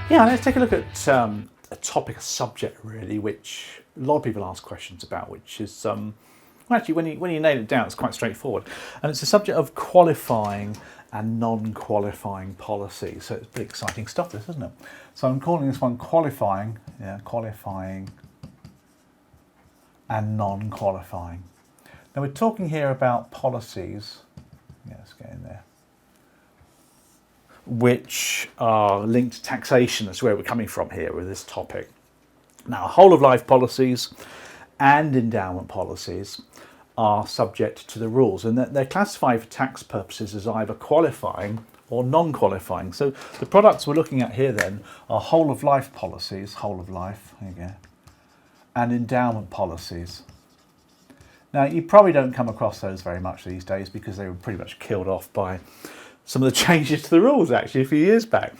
Yeah, let's take a look at a topic, a subject really, which a lot of people ask questions about, which is, well, actually when you nail it down, it's quite straightforward. And it's the subject of qualifying and non-qualifying policy. So it's pretty exciting stuff, this, isn't it? So I'm calling this one qualifying, qualifying and non-qualifying. Now we're talking here about policies, let's get in there, which are linked to taxation. That's where we're coming from here with this topic. Now, whole of life policies and endowment policies are subject to the rules, and they're classified for tax purposes as either qualifying or non-qualifying. So the products we're looking at here then are whole of life policies, whole of life, there you go, and endowment policies. Now, you probably don't come across those very much these days because they were pretty much killed off by some of the changes to the rules actually a few years back.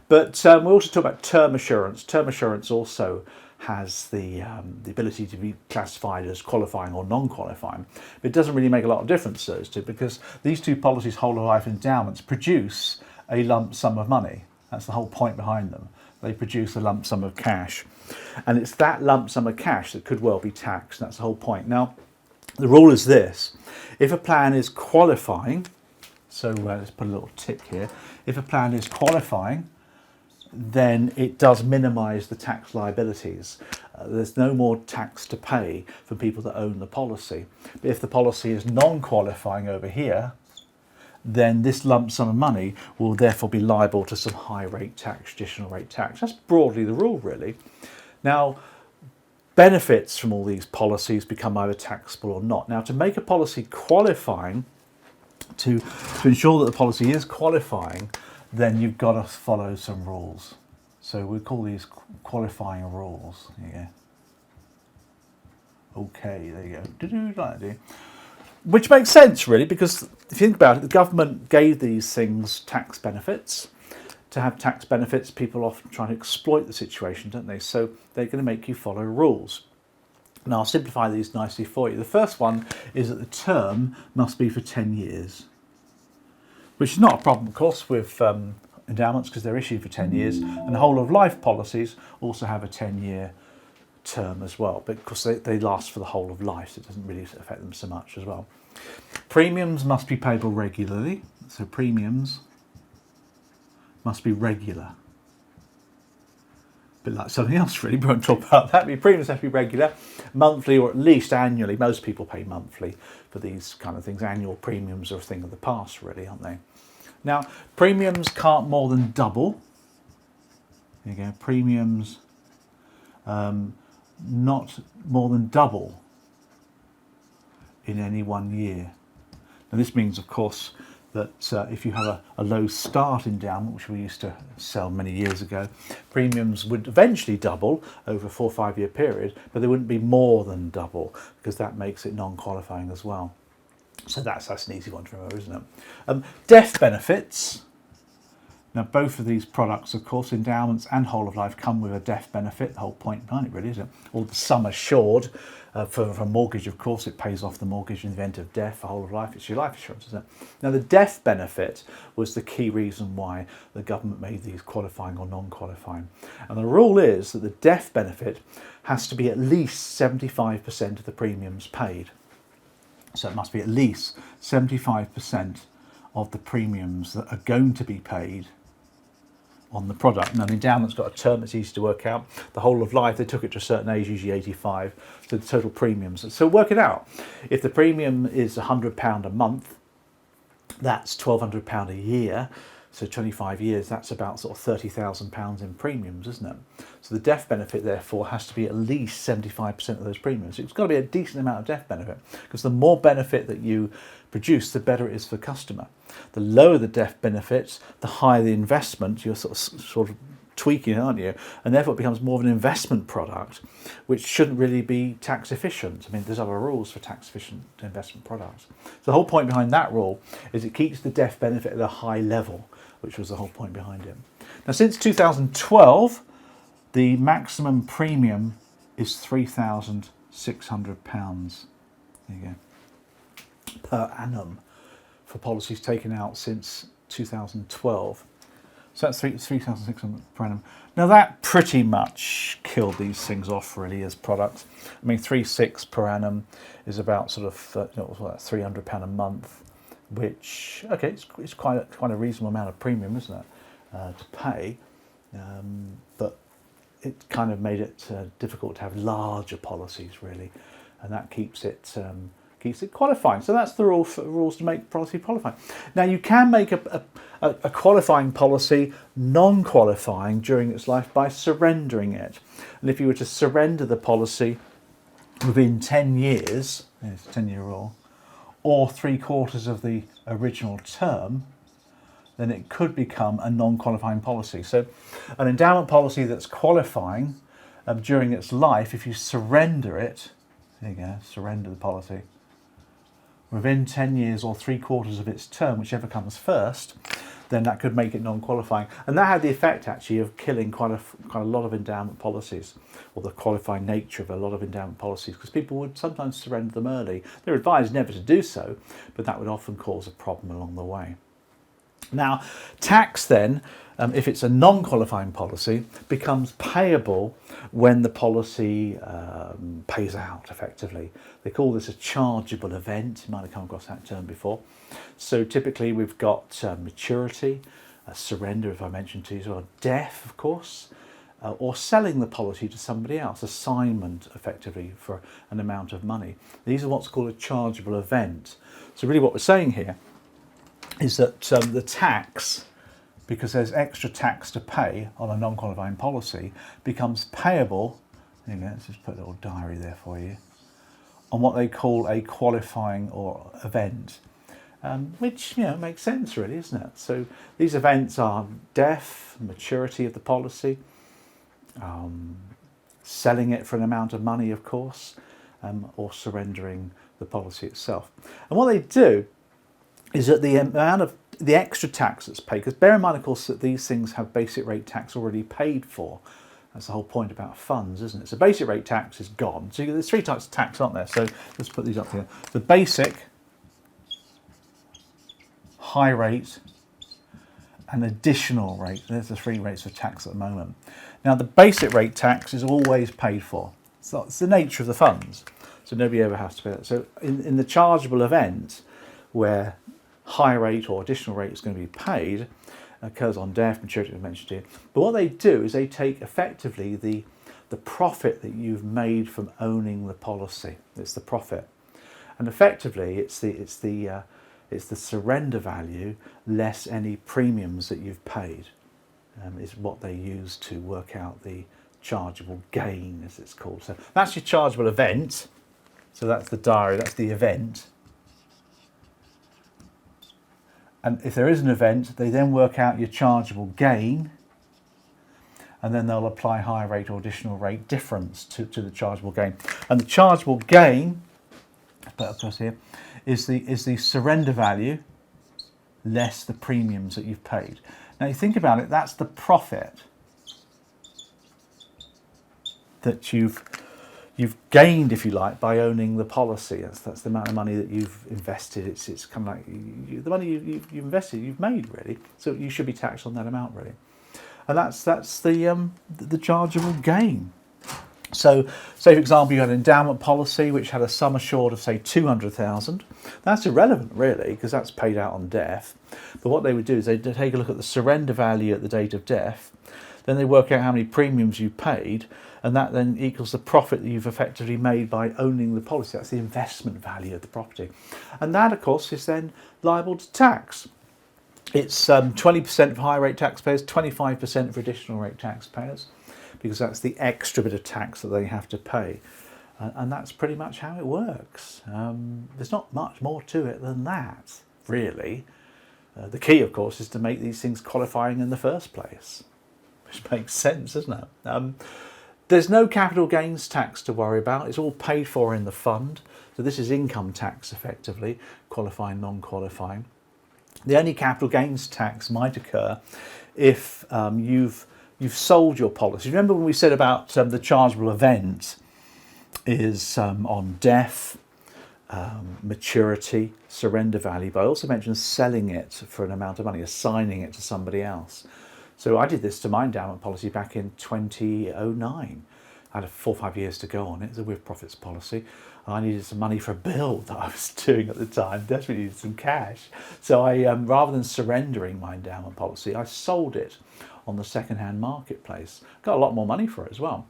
But we also talk about term assurance. Term assurance also has the ability to be classified as qualifying or non-qualifying. But it doesn't really make a lot of difference, those two, because these two policies, whole of life endowments, produce a lump sum of money. That's the whole point behind them. They produce a lump sum of cash. And it's that lump sum of cash that could well be taxed. That's the whole point. Now, the rule is this. If a plan is qualifying, so let's put a little tick here. If a plan is qualifying, then it does minimise the tax liabilities. There's no more tax to pay for people that own the policy. But if the policy is non-qualifying over here, then this lump sum of money will therefore be liable to some high rate tax, traditional rate tax. That's broadly the rule, really. Now, benefits from all these policies become either taxable or not. Now, to make a policy qualifying, to ensure that the policy is qualifying, then you've got to follow some rules. So we call these qualifying rules. Yeah. Okay, there you go. Which makes sense really, because if you think about it, the government gave these things tax benefits. To have tax benefits, people often try to exploit the situation, don't they? So they're going to make you follow rules. Now, I'll simplify these nicely for you. The first one is that the term must be for 10 years, which is not a problem, of course, with endowments because they're issued for 10 years. And the whole of life policies also have a 10-year term as well, but of course they last for the whole of life, so it doesn't really affect them so much as well. Premiums must be payable regularly, so premiums must be regular. Bit like something else really, we won't talk about that. But premiums have to be regular, monthly or at least annually. Most people pay monthly for these kind of things. Annual premiums are a thing of the past really, aren't they? Now, premiums can't more than double. There you go, premiums not more than double in any 1 year. Now this means, of course, that if you have a low start endowment, which we used to sell many years ago, premiums would eventually double over a 4 or 5 year period, but they wouldn't be more than double because that makes it non-qualifying as well. So that's an easy one to remember, isn't it? Death benefits. Now both of these products, of course, endowments and whole of life, come with a death benefit. The whole point behind it really, isn't it? Or the sum assured. For a mortgage, of course, it pays off the mortgage in the event of death. For whole of life, it's your life insurance, isn't it? Now, the death benefit was the key reason why the government made these qualifying or non-qualifying. And the rule is that the death benefit has to be at least 75% of the premiums paid. So it must be at least 75% of the premiums that are going to be paid on the product. Now, the endowment's got a term that's easy to work out. The whole of life, they took it to a certain age, usually 85, so the total premiums. So work it out. If the premium is £100 a month, that's £1,200 a year. So 25 years, that's about sort of £30,000 in premiums, isn't it? So the death benefit, therefore, has to be at least 75% of those premiums. So it's got to be a decent amount of death benefit, because the more benefit that you produce, the better it is for the customer. The lower the death benefits, the higher the investment. You're sort of tweaking it, aren't you? And therefore it becomes more of an investment product, which shouldn't really be tax efficient. I mean, there's other rules for tax efficient investment products. So the whole point behind that rule is it keeps the death benefit at a high level, which was the whole point behind it. Now, since 2012, the maximum premium is £3,600. There you go. Per annum. for policies taken out since 2012. So that's 3,600 per annum. Now that pretty much killed these things off really as products. I mean, 3.6 per annum is about sort of £300 a month, which it's quite a reasonable amount of premium, isn't it, to pay? But it kind of made it difficult to have larger policies really, and that keeps it qualifying. So that's the rules to make policy qualifying. Now you can make a qualifying policy non-qualifying during its life by surrendering it. And if you were to surrender the policy within 10 years, it's a 10-year rule, or 3/4 of the original term, then it could become a non-qualifying policy. So an endowment policy that's qualifying during its life, if you surrender it, there you go, surrender the policy, within 10 years or 3/4 of its term, whichever comes first, then that could make it non-qualifying. And that had the effect actually of killing quite a lot of endowment policies, or the qualifying nature of a lot of endowment policies, because people would sometimes surrender them early. They're advised never to do so, but that would often cause a problem along the way. Now, tax then, if it's a non-qualifying policy, becomes payable when the policy pays out, effectively. They call this a chargeable event. You might have come across that term before. So typically we've got maturity, surrender, if I mentioned to you, or death, of course, or selling the policy to somebody else, assignment, effectively, for an amount of money. These are what's called a chargeable event. So really what we're saying here is that the tax, because there's extra tax to pay on a non-qualifying policy, becomes payable, there you go, let's just put a little diary there for you, on what they call a qualifying or event, which makes sense really, isn't it? So these events are death, maturity of the policy, selling it for an amount of money, of course, or surrendering the policy itself. And what they do is that the amount of the extra tax that's paid, because bear in mind, of course, that these things have basic rate tax already paid for. That's the whole point about funds, isn't it? So basic rate tax is gone. So there's 3 types of tax, aren't there? So let's put these up here. The basic, high rate, and additional rate. There's the 3 rates of tax at the moment. Now the basic rate tax is always paid for. So it's the nature of the funds. So nobody ever has to pay that. So in the chargeable event where high rate or additional rate is going to be paid, occurs on death, maturity, I mentioned here. But what they do is they take effectively the profit that you've made from owning the policy. It's the profit, and effectively it's the surrender value less any premiums that you've paid. Is what they use to work out the chargeable gain, as it's called. So that's your chargeable event. So that's the diary. That's the event. And if there is an event, they then work out your chargeable gain, and then they'll apply high rate or additional rate difference to the chargeable gain. And the chargeable gain, put across here, is the surrender value less the premiums that you've paid. Now you think about it, that's the profit that you've gained, if you like, by owning the policy. That's the amount of money that you've invested. It's kind of like the money you've invested, you've made really. So you should be taxed on that amount really. And that's the chargeable gain. So, say for example, you had an endowment policy which had a sum assured of say 200,000. That's irrelevant really, because that's paid out on death. But what they would do is they'd take a look at the surrender value at the date of death. Then they work out how many premiums you paid, and that then equals the profit that you've effectively made by owning the policy. That's the investment value of the property. And that, of course, is then liable to tax. It's 20% for high rate taxpayers, 25% for additional rate taxpayers, because that's the extra bit of tax that they have to pay. And that's pretty much how it works. There's not much more to it than that, really. The key, of course, is to make these things qualifying in the first place, which makes sense, doesn't it? There's no capital gains tax to worry about. It's all paid for in the fund. So this is income tax, effectively, qualifying, non-qualifying. The only capital gains tax might occur if you've sold your policy. Remember when we said about the chargeable event is on death, maturity, surrender value, but I also mentioned selling it for an amount of money, assigning it to somebody else. So I did this to my endowment policy back in 2009. I had 4 or 5 years to go on it. It's a with profits policy. I needed some money for a bill that I was doing at the time. Desperately needed some cash. So I, rather than surrendering my endowment policy, I sold it on the second-hand marketplace. Got a lot more money for it as well.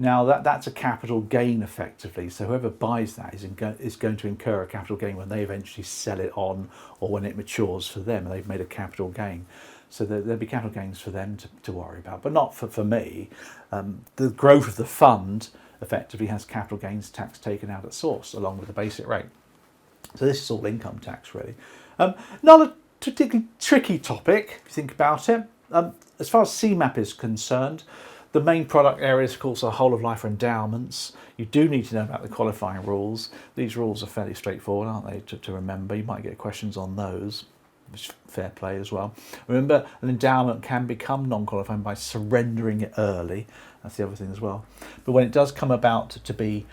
Now that's a capital gain effectively. So whoever buys that is going to incur a capital gain when they eventually sell it on, or when it matures for them and they've made a capital gain. So there'll be capital gains for them to worry about, but not for me. The growth of the fund effectively has capital gains tax taken out at source along with the basic rate. So this is all income tax really. Not a particularly tricky topic if you think about it. As far as CMAP is concerned, the main product areas, of course, are whole of life endowments. You do need to know about the qualifying rules. These rules are fairly straightforward, aren't they, to remember? You might get questions on those, which is fair play as well. Remember, an endowment can become non-qualifying by surrendering it early. That's the other thing as well. But when it does come about to be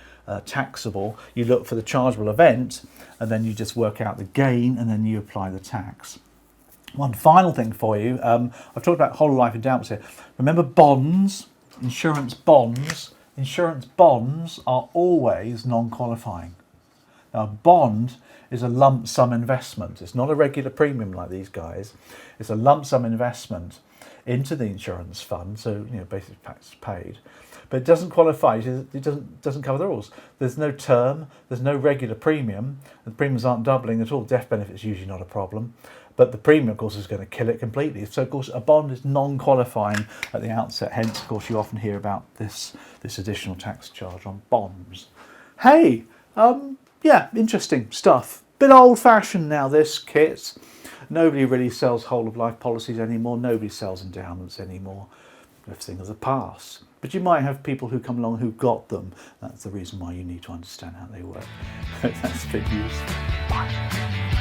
taxable, you look for the chargeable event, and then you just work out the gain, and then you apply the tax. One final thing for you, I've talked about whole of life endowments here. Remember bonds, insurance bonds. Insurance bonds are always non-qualifying. Now a bond is a lump sum investment. It's not a regular premium like these guys. It's a lump sum investment into the insurance fund, so basic tax is paid. But it doesn't qualify, it doesn't cover the rules. There's no term, there's no regular premium, the premiums aren't doubling at all. Death benefit is usually not a problem. But the premium, of course, is going to kill it completely. So, of course, a bond is non-qualifying at the outset. Hence, of course, you often hear about this additional tax charge on bonds. Hey, yeah, interesting stuff. Bit old-fashioned now, this kit. Nobody really sells whole-of-life policies anymore. Nobody sells endowments anymore. Everything of the past. But you might have people who come along who got them. That's the reason why you need to understand how they work. That's good news. Bye.